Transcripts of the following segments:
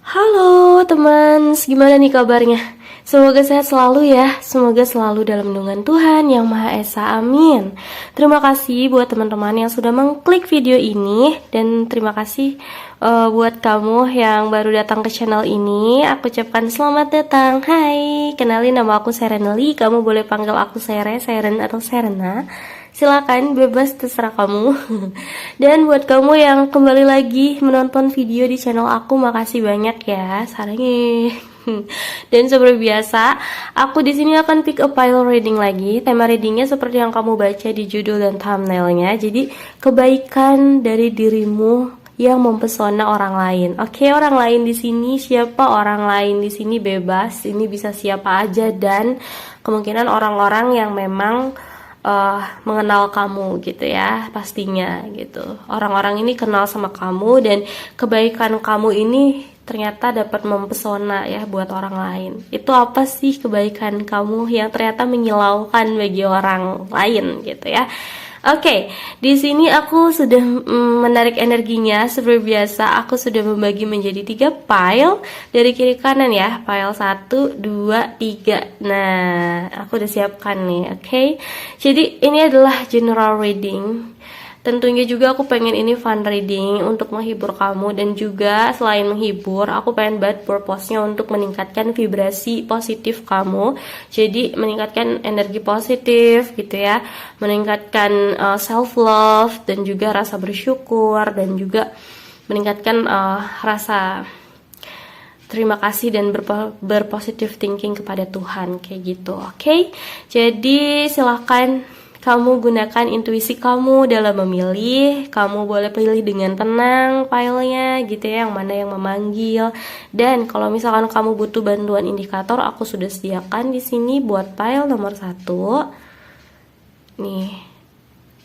Halo teman, gimana nih kabarnya? Semoga sehat selalu ya, semoga selalu dalam lindungan Tuhan Yang Maha Esa, amin. Terima kasih buat teman-teman yang sudah mengklik video ini. Dan terima kasih buat kamu yang baru datang ke channel ini. Aku ucapkan selamat datang. Hai, kenalin nama aku Serenely. Kamu boleh panggil aku Sere, Seren, atau Serena. Silakan, bebas terserah kamu. Dan buat kamu yang kembali lagi menonton video di channel aku, makasih banyak ya, sarangnya. Dan seperti biasa, aku di sini akan pick a pile reading lagi. Tema readingnya seperti yang kamu baca di judul dan thumbnailnya. Jadi kebaikan dari dirimu yang mempesona orang lain. Oke, orang lain di sini siapa? Orang lain di sini bebas. Ini bisa siapa aja dan kemungkinan orang-orang yang memang mengenal kamu gitu ya, pastinya gitu. Orang-orang ini kenal sama kamu dan kebaikan kamu ini ternyata dapat mempesona ya buat orang lain. Itu apa sih kebaikan kamu yang ternyata menyilaukan bagi orang lain gitu ya? Oke, di sini aku sudah menarik energinya. Seperti biasa, aku sudah membagi menjadi 3 pile dari kiri kanan ya. Pile 1, 2, 3. Nah, aku udah siapkan nih, oke. Jadi ini adalah general reading. Tentunya juga aku pengen ini fun reading untuk menghibur kamu. Dan juga selain menghibur, aku pengen banget purpose-nya untuk meningkatkan vibrasi positif kamu. Jadi meningkatkan energi positif gitu ya, meningkatkan self love dan juga rasa bersyukur, dan juga meningkatkan rasa terima kasih dan berpositive thinking kepada Tuhan kayak gitu. Oke? Jadi silahkan kamu gunakan intuisi kamu dalam memilih. Kamu boleh pilih dengan tenang filenya gitu ya, yang mana yang memanggil. Dan kalau misalkan kamu butuh bantuan indikator, aku sudah sediakan di sini buat file nomor 1. Nih.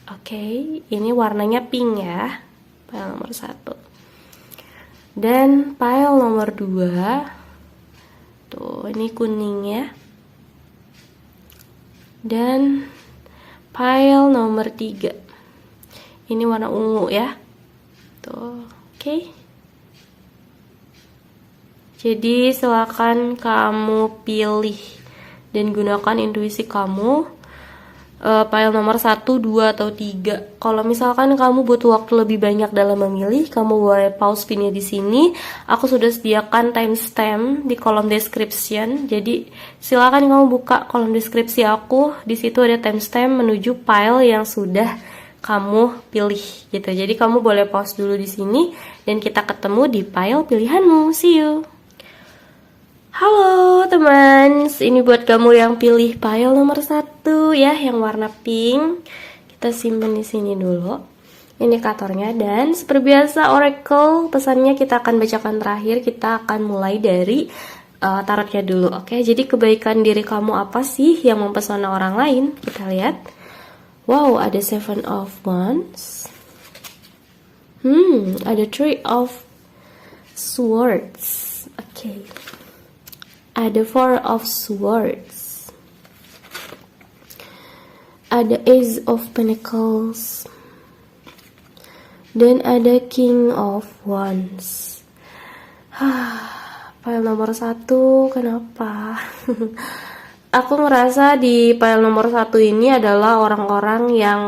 Oke, ini warnanya pink ya. File nomor 1. Dan file nomor 2. Tuh, ini kuning ya. Dan file nomor 3. Ini warna ungu ya. Tuh, oke. Jadi silakan kamu pilih dan gunakan intuisi kamu. File nomor 1, 2, atau 3. Kalau misalkan kamu butuh waktu lebih banyak dalam memilih, kamu boleh pause video di sini. Aku sudah sediakan timestamp di kolom description. Jadi silakan kamu buka kolom deskripsi aku. Di situ ada timestamp menuju file yang sudah kamu pilih gitu. Jadi kamu boleh pause dulu di sini dan kita ketemu di file pilihanmu. See you. Halo teman, ini buat kamu yang pilih file nomor 1 ya, yang warna pink. Kita simpan di sini dulu indikatornya. Dan seperti biasa oracle pesannya kita akan bacakan terakhir. Kita akan mulai dari tarotnya dulu. Oke, jadi kebaikan diri kamu apa sih yang mempesona orang lain? Kita lihat. Wow, ada 7 of Wands. Ada 3 of Swords. Oke. Ada 4 of Swords. Ada Ace of Pentacles. Dan ada King of Wands. File nomor 1, kenapa? Aku ngerasa di file nomor 1 ini adalah orang-orang yang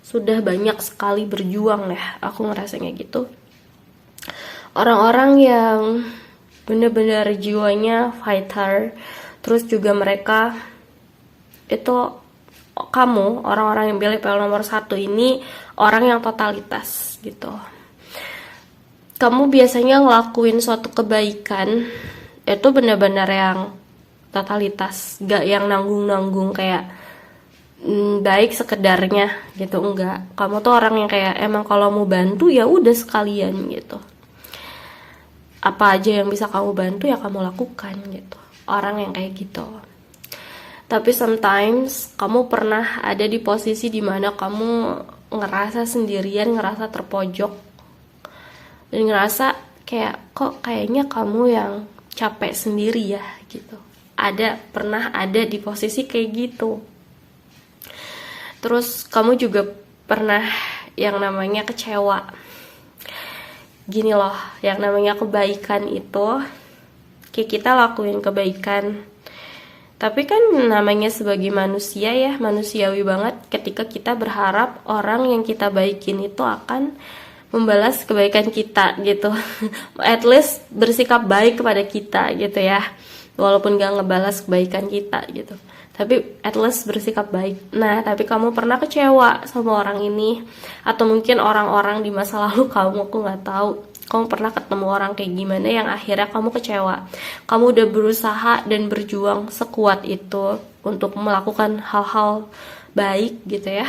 sudah banyak sekali berjuang ya. Aku ngerasanya gitu. Orang-orang yang benar-benar jiwanya fighter. Terus juga mereka itu, kamu orang-orang yang pilih file nomor 1 ini orang yang totalitas gitu. Kamu biasanya ngelakuin suatu kebaikan itu benar-benar yang totalitas, gak yang nanggung-nanggung kayak baik sekedarnya gitu, enggak. Kamu tuh orang yang kayak emang kalau mau bantu ya udah sekalian gitu. Apa aja yang bisa kamu bantu ya kamu lakukan gitu. Orang yang kayak gitu. Tapi sometimes kamu pernah ada di posisi dimana kamu ngerasa sendirian, ngerasa terpojok, dan ngerasa kayak kok kayaknya kamu yang capek sendiri ya gitu. Pernah ada di posisi kayak gitu. Terus kamu juga pernah yang namanya kecewa. gini loh, yang namanya kebaikan itu kayak kita lakuin kebaikan, tapi kan namanya sebagai manusia ya, manusiawi banget ketika kita berharap orang yang kita baikin itu akan membalas kebaikan kita gitu. At least bersikap baik kepada kita gitu ya, walaupun gak ngebalas kebaikan kita gitu, tapi at least bersikap baik. Nah, tapi kamu pernah kecewa sama orang ini, atau mungkin orang-orang di masa lalu kamu, aku nggak tahu kamu pernah ketemu orang kayak gimana yang akhirnya kamu kecewa. Kamu udah berusaha dan berjuang sekuat itu untuk melakukan hal-hal baik gitu ya,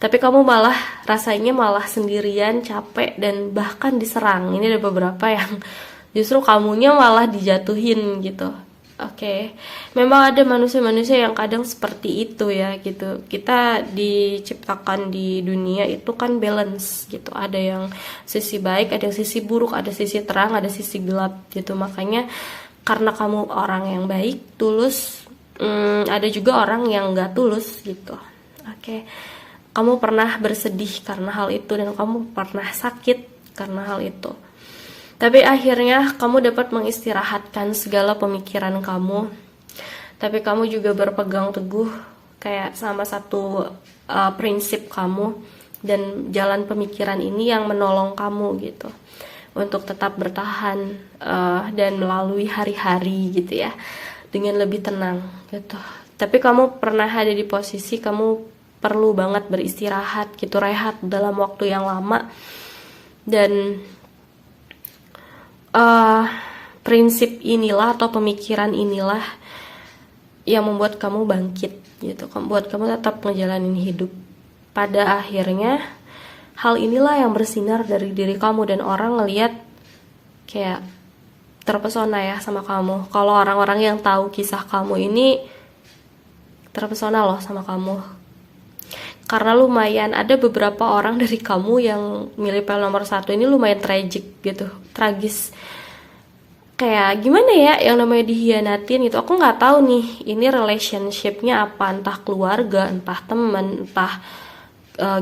tapi kamu malah rasanya malah sendirian, capek, dan bahkan diserang. Ini ada beberapa yang justru kamunya malah dijatuhin gitu. Oke, memang ada manusia-manusia yang kadang seperti itu ya gitu. Kita diciptakan di dunia itu kan balance gitu. Ada yang sisi baik, ada yang sisi buruk, ada sisi terang, ada sisi gelap gitu. Makanya karena kamu orang yang baik, tulus, ada juga orang yang gak tulus gitu. Oke. Kamu pernah bersedih karena hal itu, dan kamu pernah sakit karena hal itu. Tapi akhirnya kamu dapat mengistirahatkan segala pemikiran kamu. Tapi kamu juga berpegang teguh kayak sama satu prinsip kamu, dan jalan pemikiran ini yang menolong kamu gitu untuk tetap bertahan dan melalui hari-hari gitu ya dengan lebih tenang gitu. Tapi kamu pernah ada di posisi kamu perlu banget beristirahat gitu, rehat dalam waktu yang lama, dan prinsip inilah atau pemikiran inilah yang membuat kamu bangkit gitu, membuat kamu tetap ngejalanin hidup. Pada akhirnya hal inilah yang bersinar dari diri kamu, dan orang ngelihat kayak terpesona ya sama kamu. Kalau orang-orang yang tahu kisah kamu ini terpesona loh sama kamu, karena lumayan ada beberapa orang dari kamu yang milih PL nomor 1 ini lumayan tragic gitu, tragis. Kayak gimana ya, yang namanya dihianatin gitu. Aku nggak tahu nih ini relationshipnya apa, entah keluarga, entah teman, entah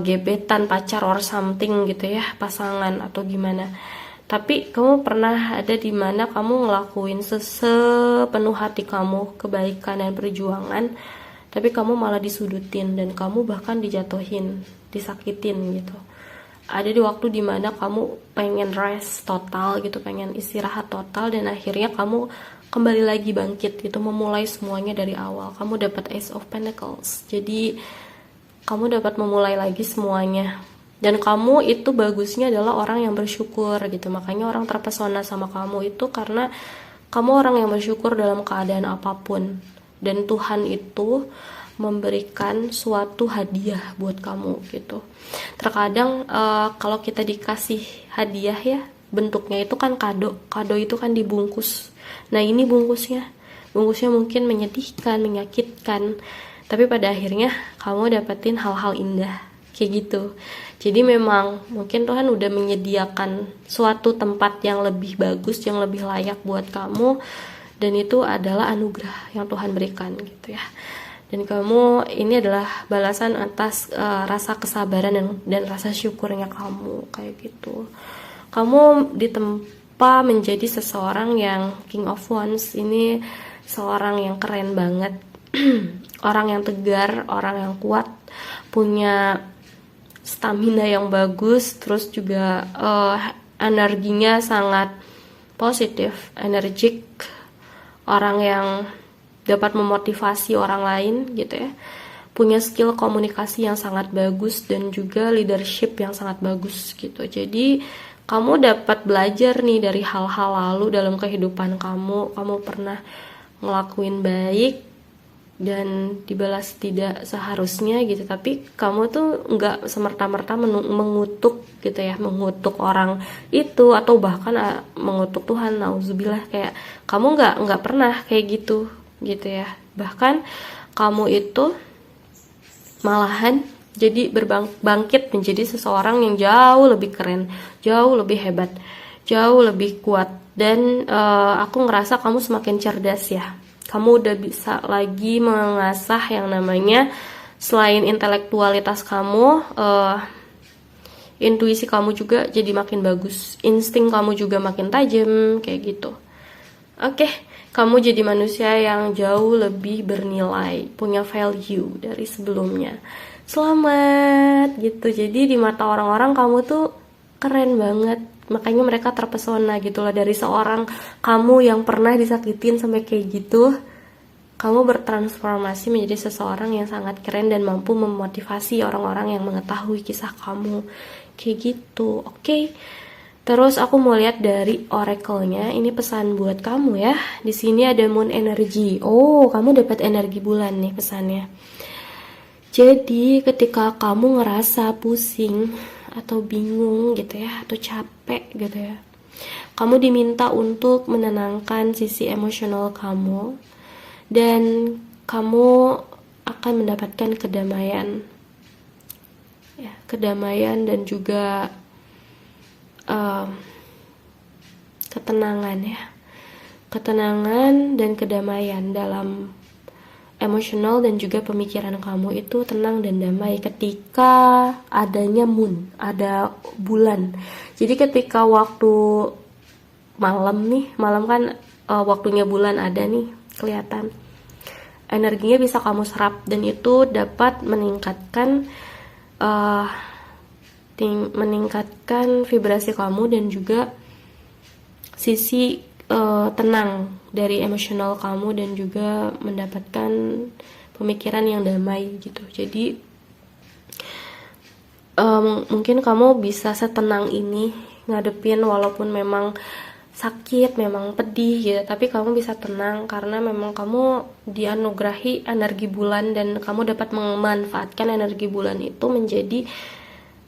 gebetan, pacar, or something gitu ya, pasangan atau gimana. Tapi kamu pernah ada di mana kamu ngelakuin sepenuh hati kamu kebaikan dan perjuangan, tapi kamu malah disudutin, dan kamu bahkan dijatuhin, disakitin gitu. Ada di waktu dimana kamu pengen rest total gitu, pengen istirahat total, dan akhirnya kamu kembali lagi bangkit gitu, memulai semuanya dari awal. Kamu dapat Ace of Pentacles, jadi kamu dapat memulai lagi semuanya. Dan kamu itu bagusnya adalah orang yang bersyukur gitu. Makanya orang terpesona sama kamu itu karena kamu orang yang bersyukur dalam keadaan apapun. Dan Tuhan itu memberikan suatu hadiah buat kamu gitu. Terkadang kalau kita dikasih hadiah ya, bentuknya itu kan kado. Kado itu kan dibungkus. Nah, ini bungkusnya mungkin menyedihkan, menyakitkan, tapi pada akhirnya kamu dapetin hal-hal indah kayak gitu. Jadi memang mungkin Tuhan udah menyediakan suatu tempat yang lebih bagus, yang lebih layak buat kamu, dan itu adalah anugerah yang Tuhan berikan gitu ya. Dan kamu, ini adalah balasan atas rasa kesabaran dan rasa syukurnya kamu kayak gitu. Kamu ditempa menjadi seseorang yang King of Wands. Ini seorang yang keren banget. Orang yang tegar, orang yang kuat, punya stamina yang bagus, terus juga energinya sangat positif, energik, orang yang dapat memotivasi orang lain gitu ya, punya skill komunikasi yang sangat bagus, dan juga leadership yang sangat bagus gitu. Jadi kamu dapat belajar nih dari hal-hal lalu dalam kehidupan kamu. Kamu pernah ngelakuin baik dan dibalas tidak seharusnya gitu, tapi kamu tuh nggak semerta-merta mengutuk gitu ya, mengutuk orang itu, atau bahkan mengutuk Tuhan, nauzubillah. Kayak kamu nggak pernah kayak gitu ya. Bahkan kamu itu malahan jadi bangkit menjadi seseorang yang jauh lebih keren, jauh lebih hebat, jauh lebih kuat. Dan aku ngerasa kamu semakin cerdas ya. Kamu udah bisa lagi mengasah yang namanya, selain intelektualitas kamu, intuisi kamu juga jadi makin bagus, insting kamu juga makin tajam kayak gitu. Oke, kamu jadi manusia yang jauh lebih bernilai, punya value dari sebelumnya. Selamat gitu. Jadi di mata orang-orang kamu tuh keren banget. Makanya mereka terpesona gitu loh, dari seorang kamu yang pernah disakitin sampai kayak gitu. Kamu bertransformasi menjadi seseorang yang sangat keren dan mampu memotivasi orang-orang yang mengetahui kisah kamu. Kayak gitu, oke? Terus aku mau lihat dari oracle-nya. Ini pesan buat kamu ya. Di sini ada moon energy. Oh, kamu dapat energi bulan nih pesannya. Jadi ketika kamu ngerasa pusing atau bingung gitu ya, atau capek gitu ya, kamu diminta untuk menenangkan sisi emosional kamu, dan kamu akan mendapatkan kedamaian ya, kedamaian dan juga ketenangan ya, ketenangan dan kedamaian dalam emosional dan juga pemikiran kamu itu tenang dan damai ketika adanya moon, ada bulan. Jadi ketika waktu malam nih, malam kan waktunya bulan ada nih kelihatan, energinya bisa kamu serap dan itu dapat meningkatkan meningkatkan vibrasi kamu dan juga sisi tenang dari emosional kamu dan juga mendapatkan pemikiran yang damai gitu. Jadi mungkin kamu bisa setenang ini ngadepin walaupun memang sakit, memang pedih gitu, tapi kamu bisa tenang karena memang kamu dianugerahi energi bulan dan kamu dapat memanfaatkan energi bulan itu menjadi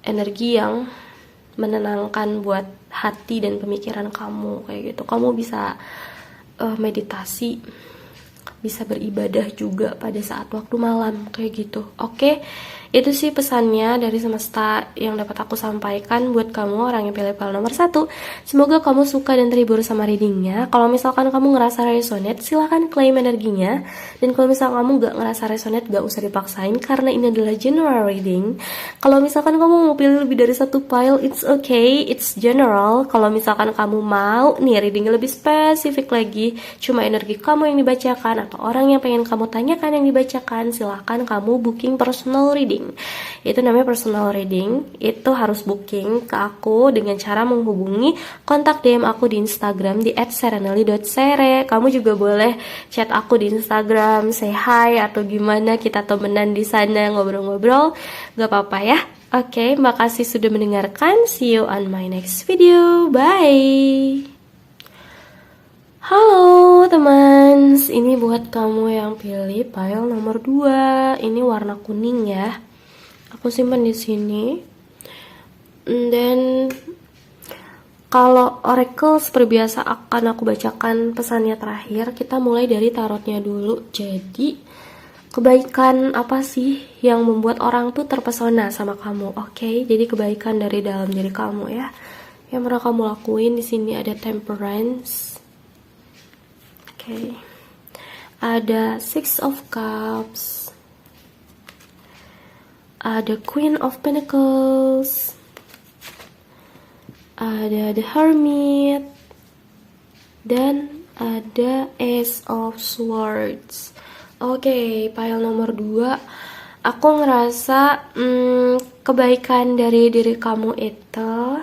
energi yang menenangkan buat hati dan pemikiran kamu kayak gitu. Kamu bisa meditasi, bisa beribadah juga pada saat waktu malam kayak gitu. Oke, itu sih pesannya dari semesta yang dapat aku sampaikan buat kamu orang yang pilih file nomor 1. Semoga kamu suka dan terhibur sama readingnya. Kalau misalkan kamu ngerasa resonate, silahkan claim energinya. Dan kalau misalkan kamu gak ngerasa resonate, gak usah dipaksain karena ini adalah general reading. Kalau misalkan kamu mau pilih lebih dari satu file, it's okay, it's general. Kalau misalkan kamu mau nih reading lebih spesifik lagi, cuma energi kamu yang dibacakan atau orang yang pengen kamu tanyakan yang dibacakan, silahkan kamu booking personal reading. Itu namanya personal reading. Itu harus booking ke aku dengan cara menghubungi kontak DM aku di Instagram di @serenely.sere. Kamu juga boleh chat aku di Instagram, say hi atau gimana, kita temenan di sana ngobrol-ngobrol. Gak apa-apa ya. Oke, makasih sudah mendengarkan. See you on my next video. Bye. Halo teman, ini buat kamu yang pilih file nomor 2. Ini warna kuning ya. Aku simpan di sini. Dan kalau oracle seperti biasa akan aku bacakan pesannya terakhir. Kita mulai dari tarotnya dulu. Jadi kebaikan apa sih yang membuat orang tuh terpesona sama kamu? Oke, jadi kebaikan dari dalam diri kamu ya. Yang pernah kamu lakuin di sini ada Temperance. Oke. Ada Six of Cups. Ada Queen of Pentacles, ada The Hermit, dan ada Ace of Swords. Oke, pile nomor 2. Aku ngerasa kebaikan dari diri kamu itu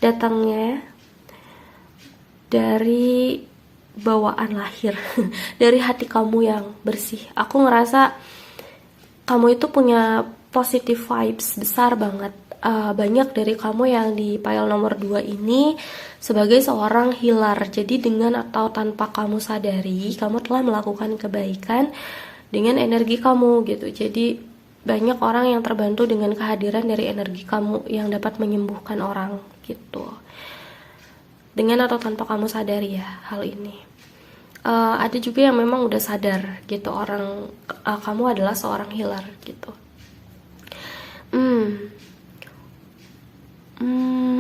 datangnya dari bawaan lahir, dari hati kamu yang bersih. Aku ngerasa kamu itu punya positive vibes besar banget. Banyak dari kamu yang di pile nomor 2 ini sebagai seorang healer. Jadi dengan atau tanpa kamu sadari, kamu telah melakukan kebaikan dengan energi kamu gitu. Jadi banyak orang yang terbantu dengan kehadiran dari energi kamu yang dapat menyembuhkan orang gitu. Dengan atau tanpa kamu sadari ya hal ini. Ada juga yang memang udah sadar gitu, orang kamu adalah seorang healer gitu.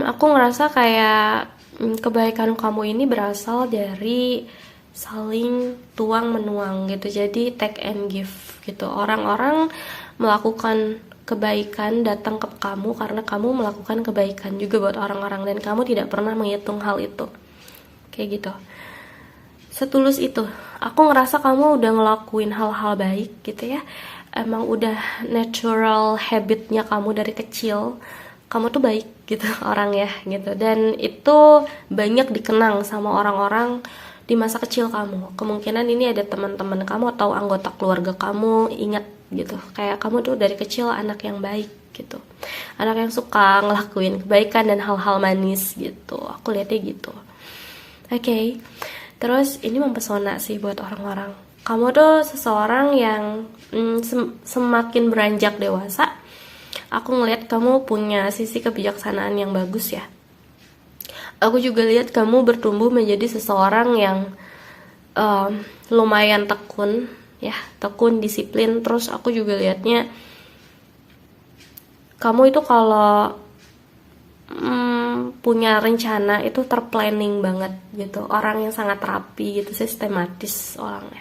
Aku ngerasa kayak kebaikan kamu ini berasal dari saling tuang menuang gitu. Jadi take and give gitu. Orang-orang melakukan kebaikan datang ke kamu karena kamu melakukan kebaikan juga buat orang-orang dan kamu tidak pernah menghitung hal itu. Kayak gitu. Setulus itu. Aku ngerasa kamu udah ngelakuin hal-hal baik gitu ya. Emang udah natural habitnya kamu dari kecil. Kamu tuh baik gitu orang ya gitu. Dan itu banyak dikenang sama orang-orang di masa kecil kamu. Kemungkinan ini ada teman-teman kamu atau anggota keluarga kamu ingat gitu. Kayak kamu tuh dari kecil anak yang baik gitu. Anak yang suka ngelakuin kebaikan dan hal-hal manis gitu. Aku lihatnya gitu. Oke. Terus ini mempesona sih buat orang-orang. Kamu tuh seseorang yang semakin beranjak dewasa, aku ngelihat kamu punya sisi kebijaksanaan yang bagus ya. Aku juga lihat kamu bertumbuh menjadi seseorang yang lumayan tekun ya, tekun, disiplin. Terus aku juga lihatnya kamu itu kalau punya rencana itu terplanning banget gitu, orang yang sangat rapi gitu, sistematis orangnya.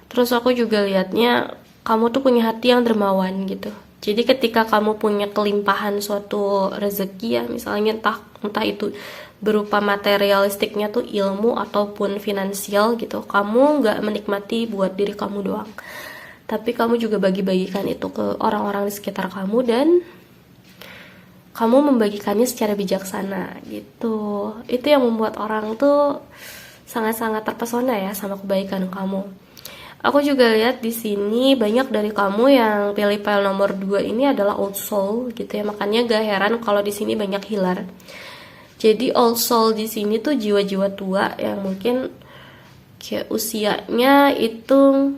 Terus aku juga lihatnya kamu tuh punya hati yang dermawan gitu. Jadi ketika kamu punya kelimpahan suatu rezeki ya, misalnya entah itu berupa materialistiknya tuh ilmu ataupun finansial gitu, kamu nggak menikmati buat diri kamu doang, tapi kamu juga bagi-bagikan itu ke orang-orang di sekitar kamu dan kamu membagikannya secara bijaksana gitu. Itu yang membuat orang tuh sangat-sangat terpesona ya sama kebaikan kamu. Aku juga lihat di sini banyak dari kamu yang pilih file nomor 2 ini adalah old soul gitu ya. Makanya gak heran kalau di sini banyak healer. Jadi old soul di sini tuh jiwa-jiwa tua yang mungkin kayak usianya itu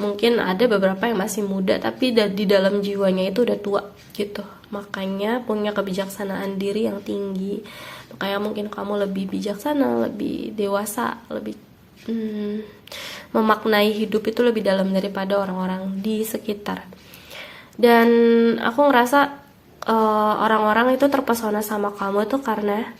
mungkin ada beberapa yang masih muda tapi di dalam jiwanya itu udah tua gitu. Makanya punya kebijaksanaan diri yang tinggi. Makanya mungkin kamu lebih bijaksana, lebih dewasa, lebih memaknai hidup itu lebih dalam daripada orang-orang di sekitar. Dan aku ngerasa orang-orang itu terpesona sama kamu itu karena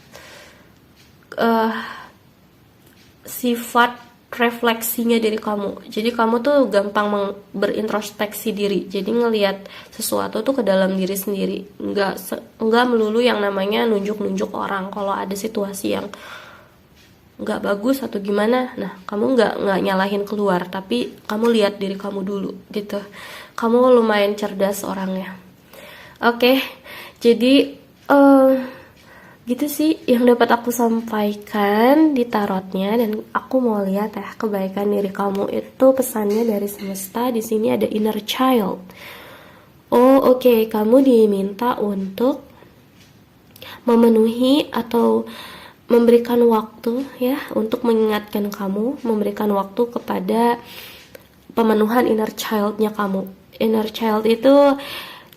sifat refleksinya dari kamu. Jadi kamu tuh gampang berintrospeksi diri. Jadi ngelihat sesuatu tuh ke dalam diri sendiri. Enggak melulu yang namanya nunjuk-nunjuk orang kalau ada situasi yang nggak bagus atau gimana. Nah, kamu nggak nyalahin keluar, tapi kamu lihat diri kamu dulu gitu. Kamu lumayan cerdas orangnya. Oke. Jadi gitu sih yang dapat aku sampaikan di tarotnya, dan aku mau lihat ya kebaikan diri kamu itu pesannya dari semesta. Di sini ada inner child. Oh oke. Kamu diminta untuk memenuhi atau memberikan waktu ya untuk mengingatkan kamu, memberikan waktu kepada pemenuhan inner child-nya kamu. Inner child itu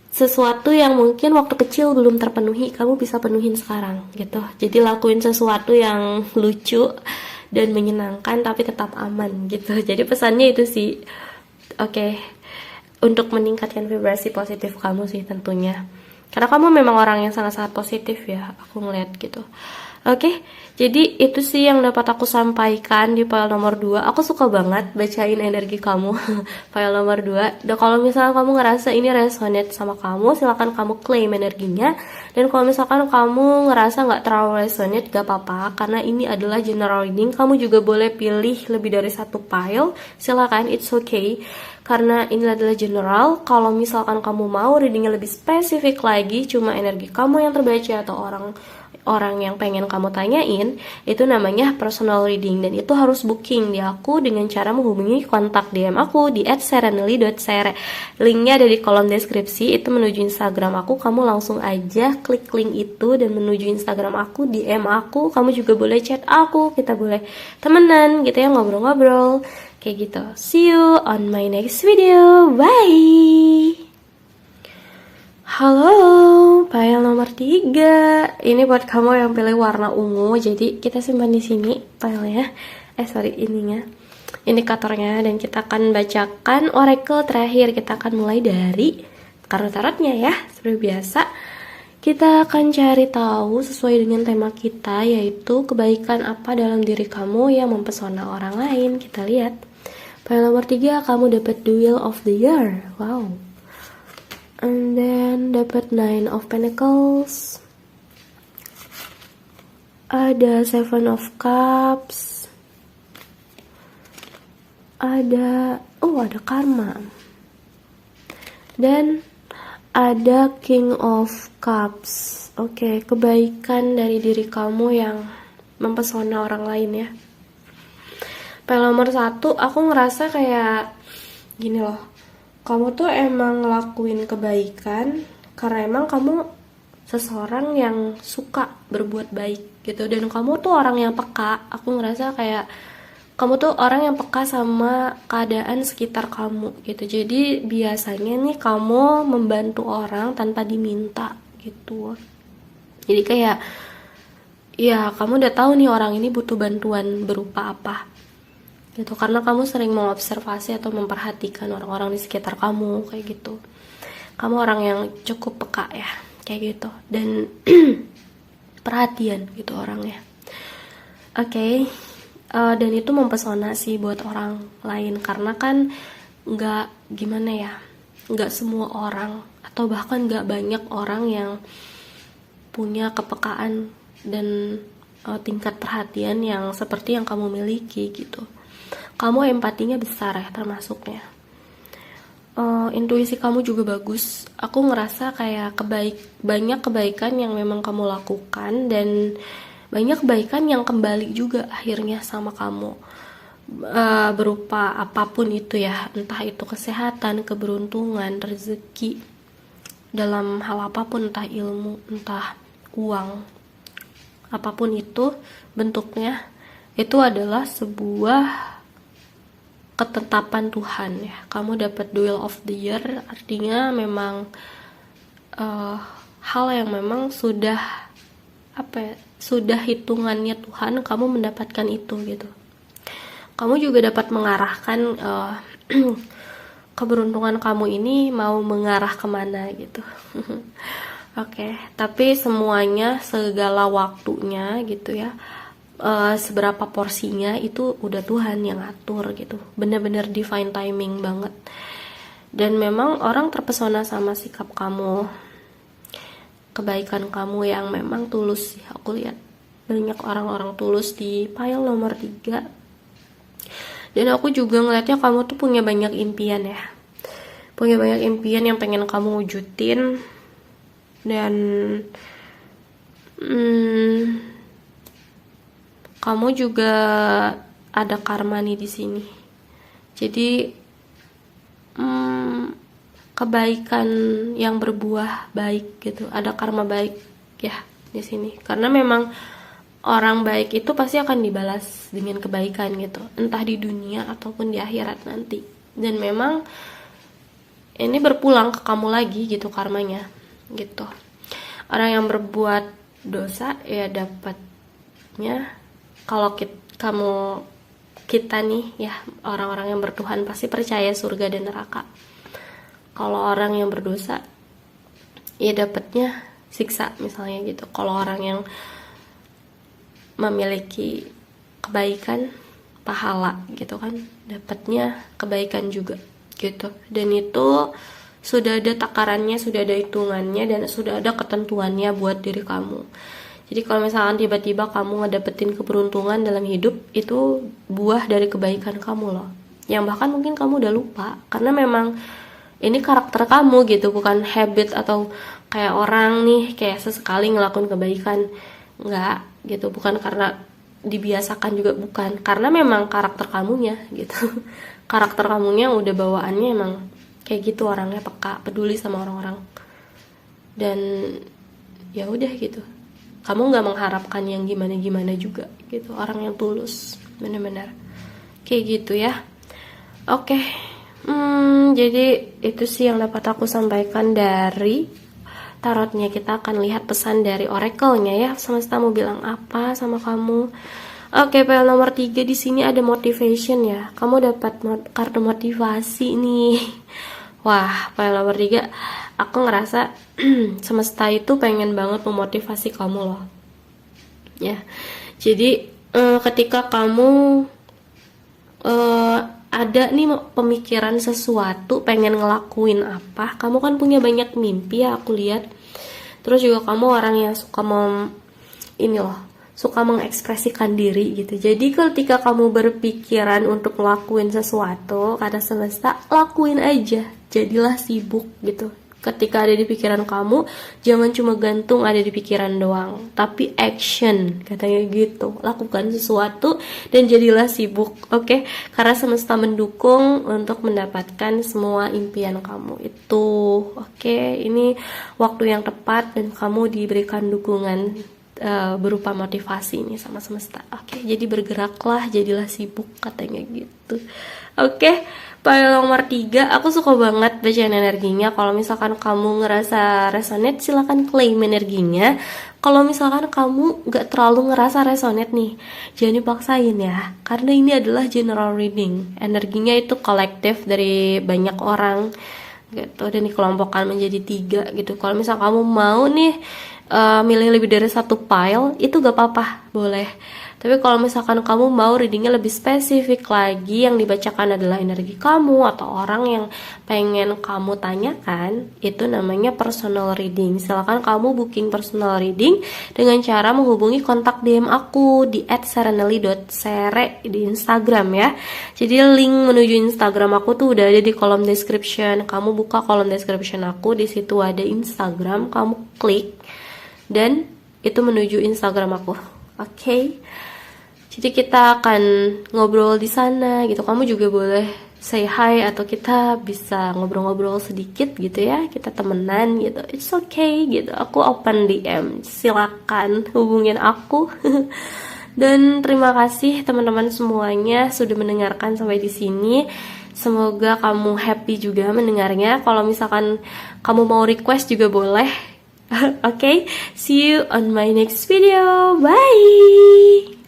sesuatu yang mungkin waktu kecil belum terpenuhi, kamu bisa penuhin sekarang gitu. Jadi lakuin sesuatu yang lucu dan menyenangkan tapi tetap aman gitu. Jadi pesannya itu sih. Oke. Untuk meningkatkan vibrasi positif kamu sih tentunya. Karena kamu memang orang yang sangat-sangat positif ya, aku ngeliat gitu. Oke, jadi itu sih yang dapat aku sampaikan di file nomor 2. Aku suka banget bacain energi kamu file nomor 2. Dan kalau misalnya kamu ngerasa ini resonate sama kamu, silakan kamu claim energinya. Dan kalau misalkan kamu ngerasa nggak terlalu resonate, gak apa-apa, karena ini adalah general reading. Kamu juga boleh pilih lebih dari satu file, silakan, it's okay. Karena ini adalah general. Kalau misalkan kamu mau readingnya lebih spesifik lagi, cuma energi kamu yang terbaca atau orang yang pengen kamu tanyain, itu namanya personal reading, dan itu harus booking di aku dengan cara menghubungi kontak DM aku di @serenely.sere. Linknya ada di kolom deskripsi, itu menuju Instagram aku. Kamu langsung aja klik link itu dan menuju Instagram aku, DM aku. Kamu juga boleh chat aku, kita boleh temenan gitu ya, ngobrol-ngobrol kayak gitu. See you on my next video. Bye. Halo, file nomor 3. Ini buat kamu yang pilih warna ungu. Jadi kita simpan di sini filenya. Ininya. Indikatornya, dan kita akan bacakan oracle terakhir. Kita akan mulai dari kartu tarotnya ya. Seperti biasa, kita akan cari tahu sesuai dengan tema kita, yaitu kebaikan apa dalam diri kamu yang mempesona orang lain. Kita lihat. File nomor 3, kamu dapat The Wheel of the Year. Wow. And then dapat Nine of Pentacles. Ada Seven of Cups. Ada karma. Dan ada King of Cups. Oke, kebaikan dari diri kamu yang mempesona orang lain ya. Pel nomor 1, aku ngerasa kayak gini loh. Kamu tuh emang ngelakuin kebaikan karena emang kamu seseorang yang suka berbuat baik gitu. Dan kamu tuh orang yang peka. Aku ngerasa kayak kamu tuh orang yang peka sama keadaan sekitar kamu gitu. Jadi biasanya nih kamu membantu orang tanpa diminta gitu. Jadi kayak ya kamu udah tahu nih orang ini butuh bantuan berupa apa gitu, karena kamu sering mengobservasi atau memperhatikan orang-orang di sekitar kamu kayak gitu. Kamu orang yang cukup peka ya kayak gitu, dan perhatian gitu orangnya. Oke. Dan itu mempesona sih buat orang lain, karena kan nggak gimana ya, nggak semua orang atau bahkan nggak banyak orang yang punya kepekaan dan tingkat perhatian yang seperti yang kamu miliki gitu. Kamu empatinya besar ya termasuknya. Intuisi kamu juga bagus. Aku ngerasa kayak banyak kebaikan yang memang kamu lakukan, dan banyak kebaikan yang kembali juga akhirnya sama kamu, berupa apapun itu ya, entah itu kesehatan, keberuntungan, rezeki, dalam hal apapun, entah ilmu, entah uang, apapun itu bentuknya, itu adalah sebuah ketetapan Tuhan ya. Kamu dapat Duel of the Year, artinya memang hal yang memang sudah sudah hitungannya Tuhan, kamu mendapatkan itu gitu. Kamu juga dapat mengarahkan keberuntungan kamu ini mau mengarah kemana gitu. Oke, tapi semuanya segala waktunya gitu ya. Seberapa porsinya itu udah Tuhan yang atur gitu, bener-bener divine timing banget. Dan memang orang terpesona sama sikap kamu, kebaikan kamu yang memang tulus sih. Aku lihat banyak orang-orang tulus di pile nomor 3. Dan aku juga ngeliatnya kamu tuh punya banyak impian ya, punya banyak impian yang pengen kamu wujudin. Dan kamu juga ada karma nih di sini. Jadi kebaikan yang berbuah baik gitu, ada karma baik ya di sini. Karena memang orang baik itu pasti akan dibalas dengan kebaikan gitu, entah di dunia ataupun di akhirat nanti. Dan memang ini berpulang ke kamu lagi gitu karmanya gitu. Orang yang berbuat dosa ya dapatnya, kalau kita nih ya, orang-orang yang bertuhan pasti percaya surga dan neraka. Kalau orang yang berdosa ya dapatnya siksa misalnya gitu. Kalau orang yang memiliki kebaikan, pahala gitu kan, dapatnya kebaikan juga gitu. Dan itu sudah ada takarannya, sudah ada hitungannya, dan sudah ada ketentuannya buat diri kamu. Jadi kalau misalkan tiba-tiba kamu ngedapetin keberuntungan dalam hidup, itu buah dari kebaikan kamu loh, yang bahkan mungkin kamu udah lupa, karena memang ini karakter kamu gitu, bukan habit atau kayak orang nih kayak sesekali ngelakuin kebaikan, enggak gitu. Bukan karena dibiasakan juga, bukan, karena memang karakter kamunya gitu. Karakter kamunya udah bawaannya emang kayak gitu, orangnya peka, peduli sama orang-orang, dan ya udah gitu. Kamu nggak mengharapkan yang gimana-gimana juga gitu, orang yang tulus, bener-bener kayak gitu ya. Oke. Jadi itu sih yang dapat aku sampaikan dari tarotnya. Kita akan lihat pesan dari oracle-nya ya, semesta mau bilang apa sama kamu. Oke, PL nomor 3 di sini ada motivation ya. Kamu dapat kartu motivasi nih. Wah, PL nomor 3 aku ngerasa semesta itu pengen banget memotivasi kamu loh. Ya. Jadi ketika kamu ada nih pemikiran sesuatu, pengen ngelakuin apa, kamu kan punya banyak mimpi ya aku lihat. Terus juga kamu orang yang suka suka mengekspresikan diri gitu. Jadi ketika kamu berpikiran untuk ngelakuin sesuatu, kata semesta, lakuin aja. Jadilah sibuk gitu. Ketika ada di pikiran kamu, jangan cuma gantung ada di pikiran doang, tapi action, katanya gitu. Lakukan sesuatu dan jadilah sibuk, oke? Karena semesta mendukung untuk mendapatkan semua impian kamu itu, oke? Ini waktu yang tepat dan kamu diberikan dukungan berupa motivasi nih sama semesta. Oke, jadi bergeraklah, jadilah sibuk, katanya gitu. Oke, file nomor 3, aku suka banget bacaan energinya. Kalau misalkan kamu ngerasa resonate, silahkan claim energinya. Kalau misalkan kamu gak terlalu ngerasa resonate nih, jangan dipaksain ya, karena ini adalah general reading. Energinya itu kolektif dari banyak orang gitu, dan dikelompokkan menjadi 3 gitu. Kalau misal kamu mau nih milih lebih dari 1 file, itu gak apa-apa, boleh. Tapi kalau misalkan kamu mau readingnya lebih spesifik lagi, yang dibacakan adalah energi kamu atau orang yang pengen kamu tanyakan, itu namanya personal reading. Silakan kamu booking personal reading dengan cara menghubungi kontak DM aku di @serenely.sere di Instagram ya. Jadi link menuju Instagram aku tuh udah ada di kolom description. Kamu buka kolom description aku, di situ ada Instagram, kamu klik dan itu menuju Instagram aku. Oke. Jadi kita akan ngobrol di sana gitu. Kamu juga boleh say hi atau kita bisa ngobrol-ngobrol sedikit gitu ya. Kita temenan gitu. It's okay gitu. Aku open DM. Silakan hubungin aku. Dan terima kasih teman-teman semuanya sudah mendengarkan sampai di sini. Semoga kamu happy juga mendengarnya. Kalau misalkan kamu mau request juga boleh. Okay, see you on my next video. Bye.